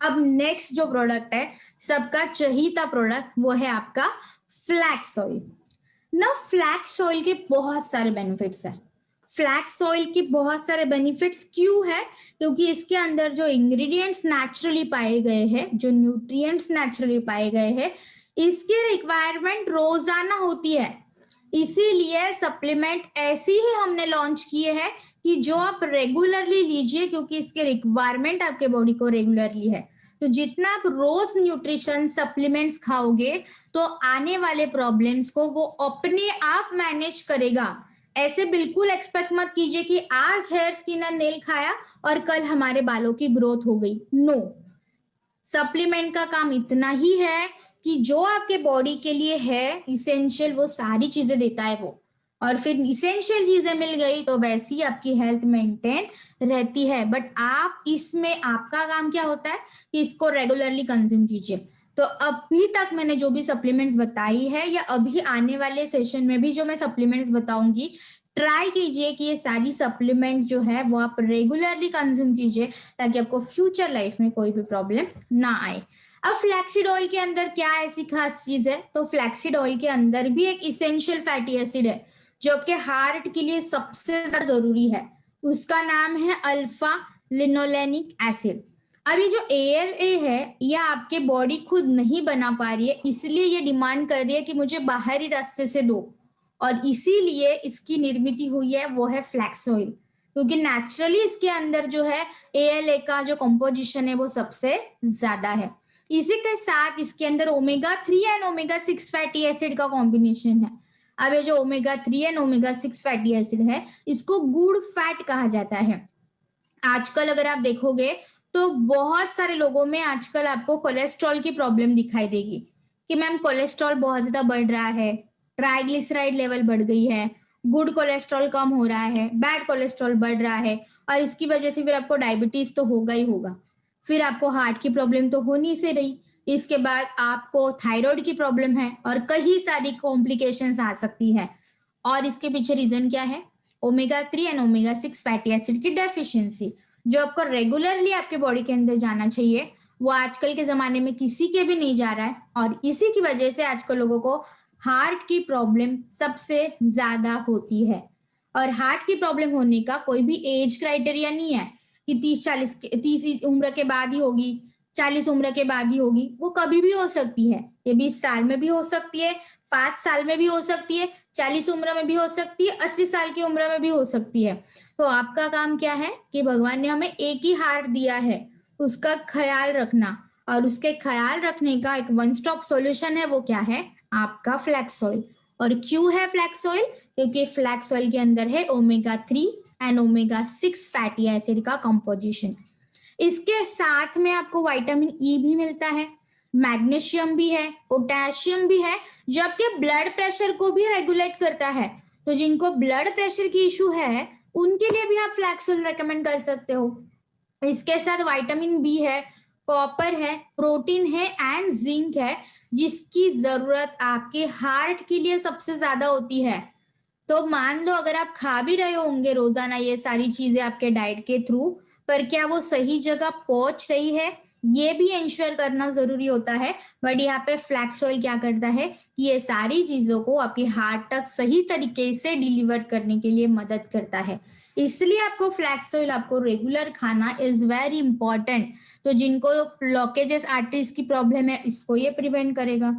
अब नेक्स्ट जो प्रोडक्ट है, सबका चहीता प्रोडक्ट, वो है आपका फ्लैक्स ऑयल। ना फ्लैक्स ऑयल के बहुत सारे बेनिफिट्स हैं। फ्लैक्स ऑयल के बहुत सारे बेनिफिट्स क्यों है? क्योंकि इसके अंदर जो इंग्रेडिएंट्स नेचुरली पाए गए हैं, जो न्यूट्रिएंट्स नेचुरली पाए गए हैं, इसकी रिक्वायरमेंट रोजाना होती है। इसीलिए सप्लीमेंट ऐसी ही हमने लॉन्च किए हैं कि जो आप रेगुलरली लीजिए, क्योंकि इसके रिक्वायरमेंट आपके बॉडी को रेगुलरली है। तो जितना आप रोज न्यूट्रिशन सप्लीमेंट्स खाओगे, तो आने वाले प्रॉब्लम्स को वो अपने आप मैनेज करेगा। ऐसे बिल्कुल एक्सपेक्ट मत कीजिए कि आज हेयर स्किन एंड नेल खाया और कल हमारे बालों की ग्रोथ हो गई। नो, सप्लीमेंट का काम इतना ही है कि जो आपके बॉडी के लिए है इसेंशियल, वो सारी चीजें देता है वो। और फिर इसेंशियल चीजें मिल गई तो वैसी आपकी हेल्थ मेंटेन रहती है। बट आप इसमें आपका काम क्या होता है कि इसको रेगुलरली कंज्यूम कीजिए। तो अभी तक मैंने जो भी सप्लीमेंट्स बताई है, या अभी आने वाले सेशन में भी जो मैं सप्लीमेंट्स बताऊंगी, ट्राई कीजिए कि ये सारी सप्लीमेंट जो है वो आप रेगुलरली कंज्यूम कीजिए, ताकि आपको फ्यूचर लाइफ में कोई भी प्रॉब्लम ना आए। अब फ्लैक्सीड ऑयल के अंदर क्या ऐसी खास चीज है? तो फ्लैक्सीड ऑयल के अंदर भी एक इसेंशियल फैटी एसिड है जो आपके हार्ट के लिए सबसे ज्यादा जरूरी है। उसका नाम है अल्फा लिनोलेनिक एसिड। अब ये जो ALA है, यह आपके बॉडी खुद नहीं बना पा रही है, इसलिए ये डिमांड कर रही है कि मुझे बाहरी रास्ते से दो, और इसीलिए इसकी निर्मित हुई है वो है फ्लैक्स ऑयल। क्योंकि नेचुरली इसके अंदर जो है ALA का जो कंपोजिशन है वो सबसे ज्यादा है। इसी के साथ इसके अंदर omega 3 and omega 6 fatty acid का कॉम्बिनेशन है। अब ये जो omega 3 and omega 6 fatty acid है, इसको गुड फैट कहा जाता है। आजकल अगर आप देखोगे तो बहुत सारे लोगों में आजकल आपको कोलेस्ट्रॉल की प्रॉब्लम दिखाई देगी कि मैम कोलेस्ट्रॉल बहुत ज्यादा बढ़ रहा है, ट्राइग्लिसराइड लेवल बढ़ गई है, गुड कोलेस्ट्रॉल कम हो रहा है, बैड कोलेस्ट्रॉल बढ़ रहा है, और इसकी वजह से फिर आपको डायबिटीज तो होगा ही होगा, फिर आपको हार्ट की प्रॉब्लम तो होनी से रही, इसके बाद आपको थायराइड की प्रॉब्लम है, और कई सारी कॉम्प्लिकेशंस आ सकती है। और इसके पीछे रीजन क्या है? Omega 3 and omega 6 fatty acid की डेफिशिएंसी, जो आपको रेगुलरली आपके बॉडी के अंदर जाना चाहिए, वो आजकल के जमाने में किसी के भी नहीं जा रहा है। और इसी की वजह से आजकल लोगों को हार्ट की प्रॉब्लम सबसे ज्यादा होती है। और हार्ट की प्रॉब्लम होने का कोई भी एज क्राइटेरिया नहीं है कि 30 उम्र के बाद ही होगी, 40 उम्र के बाद ही होगी। वो कभी भी हो सकती है। ये 20 साल में भी हो सकती है, 5 साल में भी हो सकती है, 40 उम्र में भी हो सकती है, 80 साल की उम्र में भी हो सकती है। तो आपका काम क्या है कि भगवान ने हमें एक ही हार्ट दिया है, उसका ख्याल रखना। और उसके ख्याल रखने का एक वन स्टॉप सॉल्यूशन है, वो क्या है? आपका फ्लैक्स ऑयल। और क्यों है फ्लैक्स ऑयल? क्योंकि फ्लैक्स ऑयल के अंदर है omega 3 and omega 6 fatty acid का कंपोजिशन। इसके साथ में आपको विटामिन ई भी मिलता है, मैग्नीशियम भी है, पोटेशियम भी है, जो आपके ब्लड प्रेशर को भी रेगुलेट करता है। तो जिनको ब्लड प्रेशर की इशू है, उनके लिए भी आप फ्लैक्स ऑयल रेकमेंड कर सकते हो। इसके साथ विटामिन बी है, कॉपर है, प्रोटीन है एंड जिंक है, जिसकी जरूरत आपके हार्ट के लिए सबसे ज्यादा होती है। तो मान लो अगर आप खा भी रहे होंगे रोजाना ये सारी चीजें आपके डाइट के थ्रू, पर क्या वो सही जगह पहुंच रही है, ये भी इंश्योर करना जरूरी होता है। बट यहाँ पे फ्लैक्स ऑयल क्या करता है कि ये सारी चीजों को आपके हार्ट तक सही तरीके से डिलीवर करने के लिए मदद करता है। इसलिए आपको फ्लैक्स ऑयल आपको रेगुलर खाना इज वेरी इंपॉर्टेंट। तो जिनको ब्लॉकेजेस आर्टरीज की प्रॉब्लम है, इसको ये प्रिवेंट करेगा,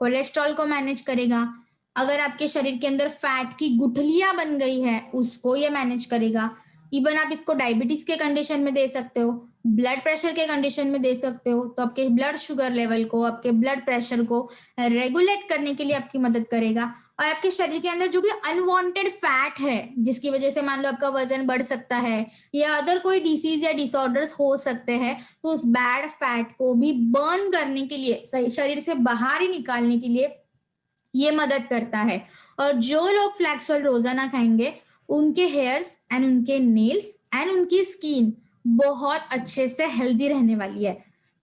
कोलेस्ट्रॉल को मैनेज करेगा। अगर आपके शरीर के अंदर फैट की गुठलियां बन गई है, उसको ये मैनेज करेगा। इवन आप इसको डायबिटीज के कंडीशन में दे सकते हो, ब्लड प्रेशर के कंडीशन में दे सकते हो। तो आपके ब्लड शुगर लेवल को, आपके ब्लड प्रेशर को रेगुलेट करने के लिए आपकी मदद करेगा। और आपके शरीर के अंदर जो भी अनवांटेड फैट है, जिसकी वजह से मान लो आपका वजन बढ़ सकता है, या अदर कोई डिसीज या डिसऑर्डर्स हो सकते हैं, तो उस बैड फैट को भी बर्न करने के लिए, शरीर से बाहर ही निकालने के लिए ये मदद करता है। और जो लोग फ्लैक्स ऑयल रोजाना खाएंगे, उनके हेयर्स एंड उनके नेल्स एंड उनकी स्किन बहुत अच्छे से हेल्दी रहने वाली है।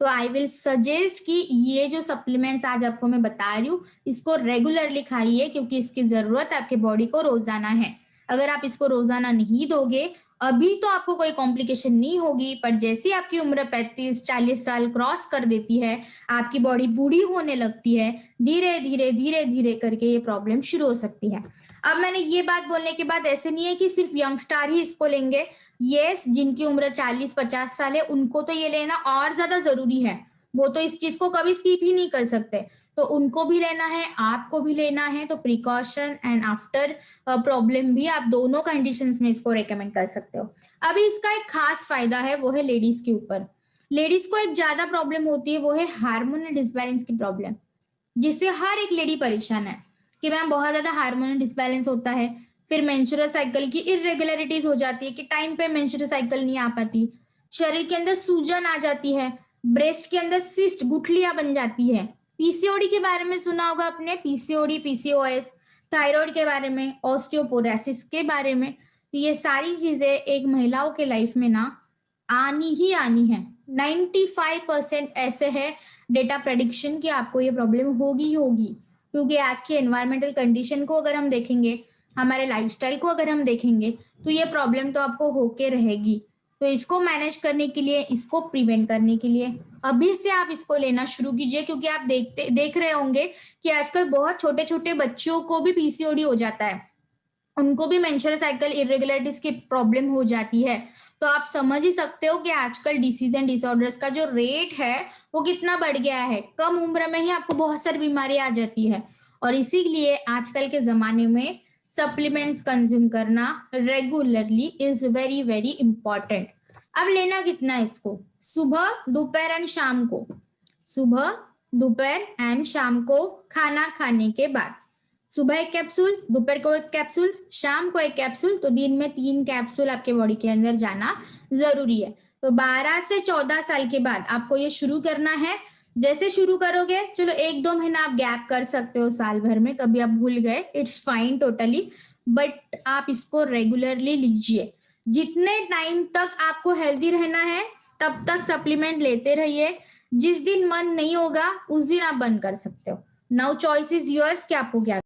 तो आई विल सजेस्ट कि ये जो सप्लीमेंट्स आज आपको मैं बता रही हूँ, इसको रेगुलरली खाइए, क्योंकि इसकी जरूरत आपके बॉडी को रोजाना है। अगर आप इसको रोजाना नहीं दोगे अभी तो आपको कोई कॉम्प्लिकेशन नहीं होगी, पर जैसे आपकी उम्र 35-40 साल क्रॉस कर देती है, आपकी बॉडी बूढ़ी होने लगती है, धीरे धीरे करके ये प्रॉब्लम शुरू हो सकती है। अब मैंने ये बात बोलने के बाद ऐसे नहीं है कि सिर्फ यंगस्टर ही इसको लेंगे। यस, जिनकी उम्र 40-50 साल है उनको तो ये लेना और ज्यादा जरूरी है, वो तो इस चीज को कभी स्किप ही नहीं कर सकते, तो उनको भी लेना है, आपको भी लेना है। तो प्रिकॉशन एंड आफ्टर प्रॉब्लम भी आप दोनों कंडीशंस में इसको रेकमेंड कर सकते हो। अभी इसका एक खास फायदा है, वो है लेडीज के ऊपर। लेडीज को एक ज्यादा प्रॉब्लम होती है, वो है हार्मोनल डिसबैलेंस की प्रॉब्लम, जिससे हर एक लेडी परेशान है कि मैम बहुत ज्यादा हार्मोनल डिसबैलेंस होता है, फिर मेंस्ट्रुअल साइकिल की इरेगुलरिटीज हो जाती है कि टाइम पे मेंस्ट्रुअल साइकिल नहीं आ पाती, शरीर के अंदर सूजन आ जाती है, ब्रेस्ट के अंदर सिस्ट गुठलियां बन जाती है। पीसीओडी के बारे में सुना होगा आपने, पीसीओडी, पीसीओएस, थायराइड के बारे में, ऑस्टियोपोरोसिस के बारे में। तो ये सारी चीजें एक महिलाओं के लाइफ में ना आनी ही आनी है। 95% ऐसे है डेटा प्रेडिक्शन कि आपको ये प्रॉब्लम होगी ही होगी, क्योंकि आज की एनवायरमेंटल कंडीशन को अगर हम देखेंगे, हमारे लाइफस्टाइल को अगर हम देखेंगे, तो ये प्रॉब्लम तो आपको होके रहेगी। तो इसको मैनेज करने के लिए, इसको प्रिवेंट करने के लिए अभी से आप इसको लेना शुरू कीजिए, क्योंकि आप देख रहे होंगे कि आजकल बहुत छोटे छोटे बच्चों को भी पीसीओडी हो जाता है, उनको भी मेंस्ट्रुअल साइकिल इरेगुलरिटीज की प्रॉब्लम हो जाती है। तो आप समझ ही सकते हो कि आजकल डिसीज एंड डिसऑर्डर्स का जो रेट है वो कितना बढ़ गया है। कम उम्र में ही आपको बहुत सारी बीमारी आ जाती है, और इसीलिए आजकल के जमाने में सप्लीमेंट्स कंज्यूम करना regularly is very very important. अब लेना कितना है इसको, सुबह, दोपहर एंड शाम को, सुबह, दोपहर एंड शाम को खाना खाने के बाद। सुबह एक कैप्सूल, दोपहर को एक कैप्सूल, शाम को एक कैप्सूल, तो दिन में 3 कैप्सूल आपके बॉडी के अंदर जाना जरूरी है। तो 12 से 14 साल के बाद आपको ये शुरू करना है। जैसे शुरू करोगे, चलो 1-2 महीना आप गैप कर सकते हो, साल भर में कभी आप भूल गए, इट्स फाइन टोटली, बट आप इसको रेगुलरली लीजिए। जितने टाइम तक आपको हेल्दी रहना है तब तक सप्लीमेंट लेते रहिए। जिस दिन मन नहीं होगा उस दिन आप बंद कर सकते हो। नाउ चॉइस इज योर्स कि आपको क्या